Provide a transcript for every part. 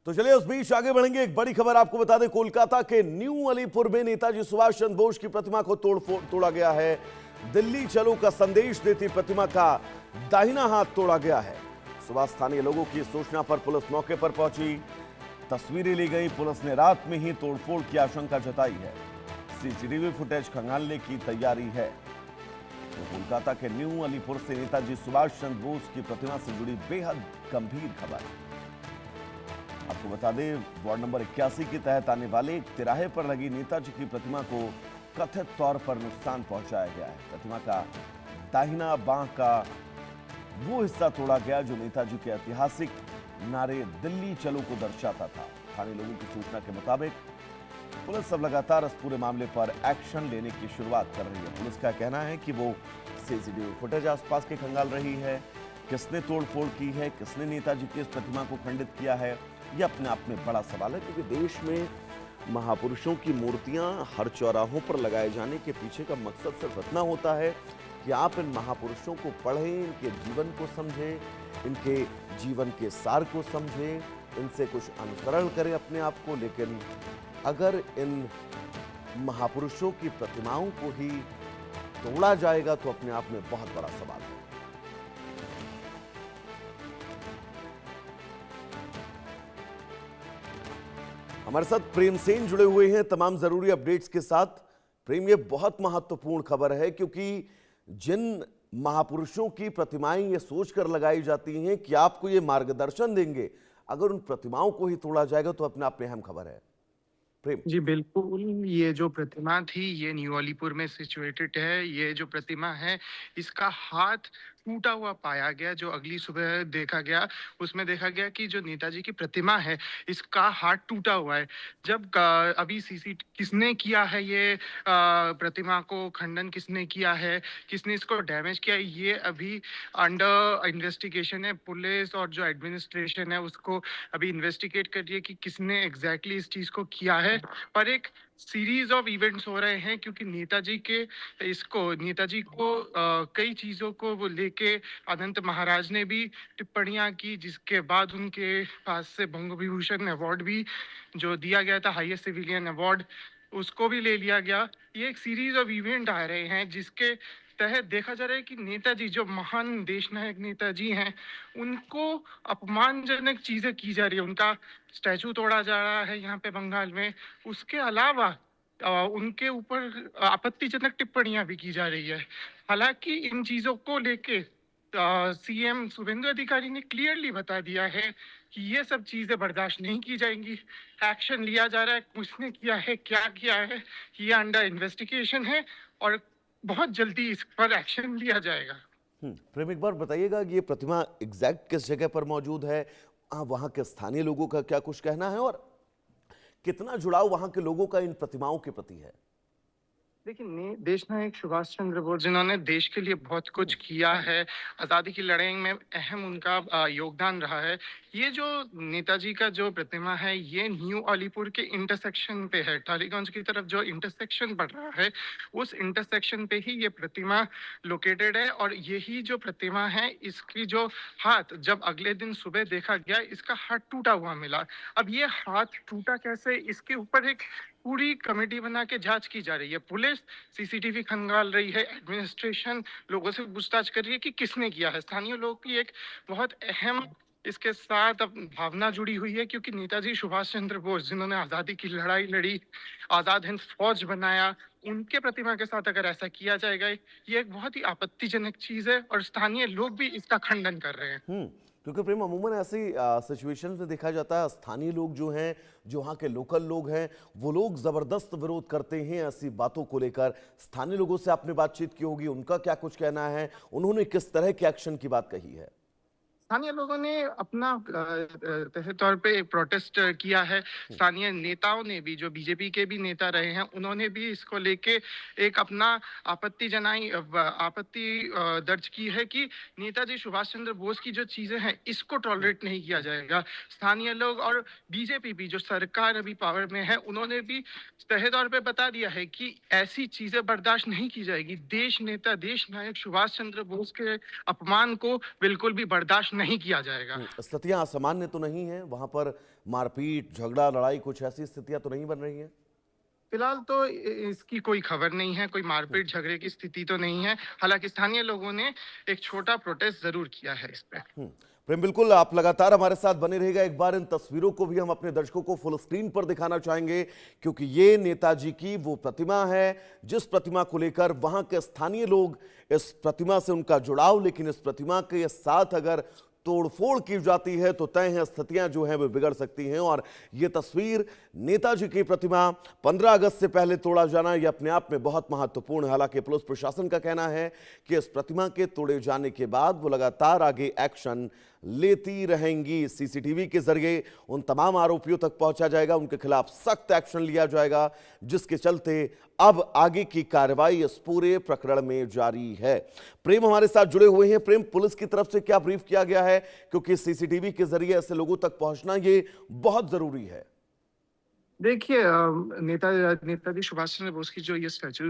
तो चलिए उस बीच आगे बढ़ेंगे। एक बड़ी खबर आपको बता दें, कोलकाता के न्यू अलीपुर में नेताजी सुभाष चंद्र बोस की प्रतिमा को तोड़ा गया है। दिल्ली चलो का संदेश देती प्रतिमा का दाहिना हाथ तोड़ा गया है। सुबह स्थानीय लोगों की सूचना पर पुलिस मौके पर पहुंची, तस्वीरें ली गई। पुलिस ने रात में ही तोड़फोड़ की आशंका जताई है। सीसीटीवी फुटेज खंगालने की तैयारी है। तो कोलकाता के न्यू अलीपुर से नेताजी सुभाष चंद्र बोस की प्रतिमा से जुड़ी बेहद गंभीर खबर आपको बता दें, वार्ड नंबर 81 के तहत आने वाले एक तिराहे पर लगी नेताजी की प्रतिमा को कथित तौर पर नुकसान पहुंचाया गया है। प्रतिमा का दाहिना बांह का वो हिस्सा तोड़ा गया जो नेताजी के ऐतिहासिक नारे दिल्ली चलो को दर्शाता था। स्थानीय लोगों की सूचना के मुताबिक पुलिस अब लगातार इस पूरे मामले पर एक्शन लेने की शुरुआत कर रही है। पुलिस का कहना है कि वो सीसीटीवी फुटेज आसपास के खंगाल रही है। किसने तोड़फोड़ की है, किसने नेताजी की इस प्रतिमा को खंडित किया है, यह अपने आप में बड़ा सवाल है, क्योंकि देश में महापुरुषों की मूर्तियां हर चौराहों पर लगाए जाने के पीछे का मकसद सिर्फ इतना होता है कि आप इन महापुरुषों को पढ़ें, इनके जीवन को समझें, इनके जीवन के सार को समझें, इनसे कुछ अनुसरण करें अपने आप को। लेकिन अगर इन महापुरुषों की प्रतिमाओं को ही तोड़ा जाएगा तो अपने आप में बहुत बड़ा सवाल है। हमारे साथ प्रेम सेन जुड़े हुए हैं तमाम जरूरी अपडेट्स के साथ। प्रेम, ये बहुत महत्वपूर्ण खबर है, क्योंकि जिन महापुरुषों की प्रतिमाएं ये सोचकर लगाई जाती हैं कि आपको ये मार्गदर्शन देंगे, अगर उन प्रतिमाओं को ही तोड़ा जाएगा तो अपने आप में अहम खबर है। प्रेम जी, बिल्कुल। ये जो प्रतिमा थी, ये न्यू अलीपुर में सिचुएटेड है। ये जो प्रतिमा है, इसका हाथ टूटा हुआ पाया गया। जो अगली सुबह देखा गया, उसमें देखा गया कि जो नेताजी की प्रतिमा है, इसका हाथ टूटा हुआ है। जब अभी किसने किया है ये प्रतिमा को खंडन किसने किया है, किसने इसको डैमेज किया है, ये अभी अंडर इन्वेस्टिगेशन है। पुलिस और जो एडमिनिस्ट्रेशन है, उसको अभी इन्वेस्टिगेट कर रही है कि किसने एग्जैक्टली इस चीज़ को किया है। पर एक सीरीज ऑफ इवेंट्स हो रहे हैं, क्योंकि नेताजी को कई चीजों को वो लेके अनंत महाराज ने भी टिप्पणियां की, जिसके बाद उनके पास से बंग विभूषण अवार्ड भी जो दिया गया था, हाईएस्ट सिविलियन अवार्ड, उसको भी ले लिया गया। ये एक सीरीज ऑफ इवेंट आ रहे हैं जिसके तहत देखा जा रहा है कि नेताजी, जो महान देश नायक नेताजी हैं, उनको अपमानजनक चीजें की जा रही है। उनका स्टैचू तोड़ा जा रहा है यहाँ पे बंगाल में। उसके अलावा उनके ऊपर आपत्तिजनक टिप्पणियां भी की जा रही है। हालांकि इन चीजों को लेके सीएम शुभेंदु अधिकारी ने क्लियरली बता दिया है कि ये सब चीजें बर्दाश्त नहीं की जाएंगी। एक्शन लिया जा रहा है। किसने किया है, क्या किया है, ये अंडर इन्वेस्टिगेशन है और बहुत जल्दी इस पर एक्शन लिया जाएगा। प्रेम, एक बार बताइएगा कि ये प्रतिमा एग्जैक्ट किस जगह पर मौजूद है, वहां के स्थानीय लोगों का क्या कुछ कहना है और कितना जुड़ाव वहां के लोगों का इन प्रतिमाओं के प्रति है? देखिए, देश नायक सुभाष चंद्र बोस, जिन्होंने देश के लिए बहुत कुछ किया है, आज़ादी की लड़ाई में अहम उनका योगदान रहा है। ये जो नेताजी का जो प्रतिमा है, ये न्यू अलीपुर के इंटरसेक्शन पे है। टालीगंज की तरफ जो इंटरसेक्शन पड़ रहा है, उस इंटरसेक्शन पे ही ये प्रतिमा लोकेटेड है। और यही जो प्रतिमा है, इसकी जो हाथ जब अगले दिन सुबह देखा गया, इसका हाथ टूटा हुआ मिला। अब ये हाथ टूटा कैसे, इसके ऊपर एक पूरी कमेटी बना के जांच की जा रही है। पुलिस सीसीटीवी खंगाल रही है, एडमिनिस्ट्रेशन लोगों से पूछताछ कर रही है कि किसने किया है। स्थानीय लोगों की एक बहुत अहम इसके साथ अब भावना जुड़ी हुई है, क्योंकि नेताजी सुभाष चंद्र बोस, जिन्होंने आजादी की लड़ाई लड़ी, आजाद हिंद फौज बनाया, उनके प्रतिमा के साथ अगर ऐसा किया जाएगा, ये एक बहुत ही आपत्तिजनक चीज है और स्थानीय लोग भी इसका खंडन कर रहे हैं। क्योंकि प्रेम, अमूमन ऐसी सिचुएशंस में देखा जाता है स्थानीय लोग जो हैं, जो वहाँ के लोकल लोग हैं, वो लोग जबरदस्त विरोध करते हैं ऐसी बातों को लेकर। स्थानीय लोगों से आपने बातचीत की होगी, उनका क्या कुछ कहना है, उन्होंने किस तरह के एक्शन की बात कही है? स्थानीय लोगों ने अपना तहे तौर पे प्रोटेस्ट किया है। स्थानीय नेताओं ने भी, जो बीजेपी के भी नेता रहे हैं, उन्होंने भी इसको लेके एक अपना आपत्ति दर्ज की है कि नेताजी सुभाष चंद्र बोस की जो चीजें हैं, इसको टॉलरेट नहीं किया जाएगा। स्थानीय लोग और बीजेपी भी, जो सरकार अभी पावर में है, उन्होंने भी तहे तौर पे बता दिया है कि ऐसी चीजें बर्दाश्त नहीं की जाएगी। देश नायक सुभाष चंद्र बोस के अपमान को बिल्कुल भी बर्दाश्त बर्दाश्त नहीं किया जाएगा। स्थितियां असामान्य तो नहीं है वहां पर? मारपीट, झगड़ा, लड़ाई, कुछ ऐसी स्थितियां तो नहीं बन रही हैं? फिलहाल तो इसकी कोई खबर नहीं है, कोई मारपीट झगड़े की स्थिति तो नहीं है। हालांकि स्थानीय लोगों ने एक छोटा प्रोटेस्ट जरूर किया है इस पे। प्रेम, बिल्कुल आप लगातार हमारे साथ बने रहिएगा। एक बार इन तस्वीरों को भी हम अपने दर्शकों को फुल स्क्रीन पर दिखाना चाहेंगे, क्योंकि ये नेताजी की वो प्रतिमा है जिस प्रतिमा को लेकर वहां के स्थानीय लोग, इस प्रतिमा से उनका जुड़ाव, लेकिन इस प्रतिमा के साथ अगर तोड़फोड़ की जाती है तो तय है स्थितियां जो हैं वो बिगड़ सकती हैं। और ये तस्वीर, नेताजी की प्रतिमा 15 अगस्त से पहले तोड़ा जाना, ये अपने आप में बहुत महत्वपूर्ण है। हालांकि पुलिस प्रशासन का कहना है कि इस प्रतिमा के तोड़े जाने के बाद वो लगातार आगे एक्शन लेती रहेंगी। सीसीटीवी के जरिए उन तमाम आरोपियों तक पहुंचा जाएगा, उनके खिलाफ सख्त एक्शन लिया जाएगा, जिसके चलते अब आगे की कार्रवाई इस पूरे प्रकरण में जारी है। प्रेम हमारे साथ जुड़े हुए हैं। प्रेम, पुलिस की तरफ से क्या ब्रीफ किया गया है, क्योंकि सीसीटीवी के जरिए ऐसे लोगों तक पहुंचना ये बहुत जरूरी है? देखिए, नेताजी सुभाष चंद्र बोस की जो ये स्टैचू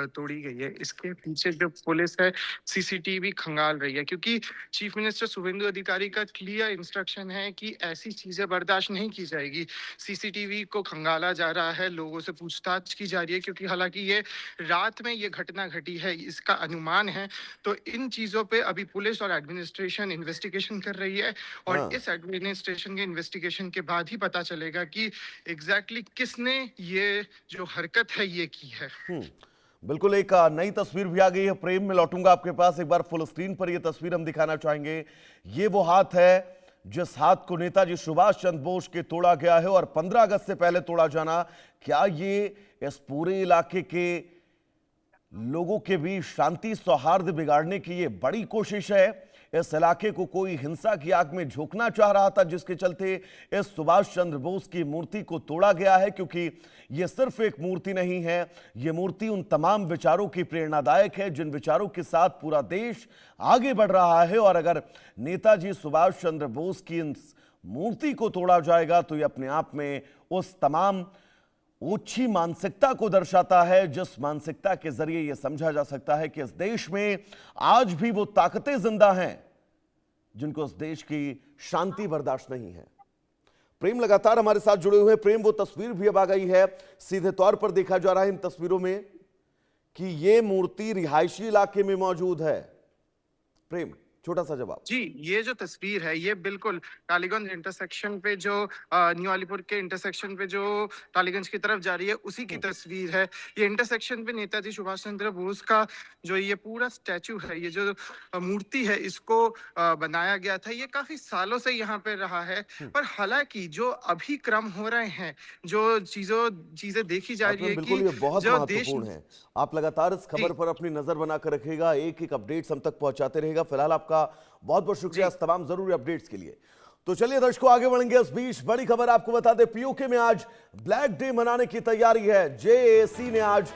तोड़ी गई है, इसके पीछे जो पुलिस है सीसीटीवी खंगाल रही है, क्योंकि चीफ मिनिस्टर शुभेंदु अधिकारी का क्लियर इंस्ट्रक्शन है कि ऐसी चीजें बर्दाश्त नहीं की जाएगी। सीसीटीवी को खंगाला जा रहा है, लोगों से पूछताछ की जा रही है, क्योंकि हालांकि ये रात में ये घटना घटी है, इसका अनुमान है। तो इन चीजों पे अभी पुलिस और एडमिनिस्ट्रेशन इन्वेस्टिगेशन कर रही है, और हाँ। इस एडमिनिस्ट्रेशन के इन्वेस्टिगेशन के बाद ही पता चलेगा कि एग्जैक्टली किसने ये जो हरकत है ये की है। बिल्कुल, एक नई तस्वीर भी आ गई है। प्रेम, में लौटूंगा आपके पास। एक बार फुल स्क्रीन पर यह तस्वीर हम दिखाना चाहेंगे। ये वो हाथ है जिस हाथ को नेताजी सुभाष चंद्र बोस के तोड़ा गया है, और 15 अगस्त से पहले तोड़ा जाना, क्या ये इस पूरे इलाके के लोगों के बीच शांति सौहार्द बिगाड़ने की ये बड़ी कोशिश है? इस इलाके को कोई हिंसा की आग में झोंकना चाह रहा था, जिसके चलते इस सुभाष चंद्र बोस की मूर्ति को तोड़ा गया है। क्योंकि यह सिर्फ एक मूर्ति नहीं है, यह मूर्ति उन तमाम विचारों की प्रेरणादायक है जिन विचारों के साथ पूरा देश आगे बढ़ रहा है। और अगर नेताजी सुभाष चंद्र बोस की इस मूर्ति को तोड़ा जाएगा तो यह अपने आप में उस तमाम ओछी मानसिकता को दर्शाता है, जिस मानसिकता के जरिए यह समझा जा सकता है कि इस देश में आज भी वो ताकतें जिंदा हैं जिनको इस देश की शांति बर्दाश्त नहीं है। प्रेम लगातार हमारे साथ जुड़े हुए हैं। प्रेम, वो तस्वीर भी अब आ गई है, सीधे तौर पर देखा जा रहा है इन तस्वीरों में कि ये मूर्ति रिहायशी इलाके में मौजूद है। प्रेम, छोटा सा जवाब। जी, ये जो तस्वीर है ये बिल्कुल टालीगंज इंटरसेक्शन पे जो न्यू अलीपुर के इंटरसेक्शन पे जो टालीगंज की तरफ जा रही है उसी की तस्वीर है। ये इंटरसेक्शन पे नेताजी सुभाष चंद्र बोस का जो ये पूरा स्टैचू है, ये जो मूर्ति है, इसको बनाया गया था। ये काफी सालों से यहाँ पे रहा है, पर हालांकि जो अभी क्रम हो रहे हैं, जो चीजें देखी जा रही है बिल्कुल, कि ये बहुत जो देश महत्वपूर्ण है। आप लगातार इस खबर पर अपनी नजर बनाकर रखिएगा, एक एक अपडेट्स हम तक पहुंचाते रहेगा। फिलहाल आपका बहुत बहुत शुक्रिया इस तमाम जरूरी अपडेट्स के लिए। तो चलिए दर्शकों, आगे बढ़ेंगे। इस बीच बड़ी खबर आपको बता दें, पीओके में आज ब्लैक डे मनाने की तैयारी है। जेएसी ने आज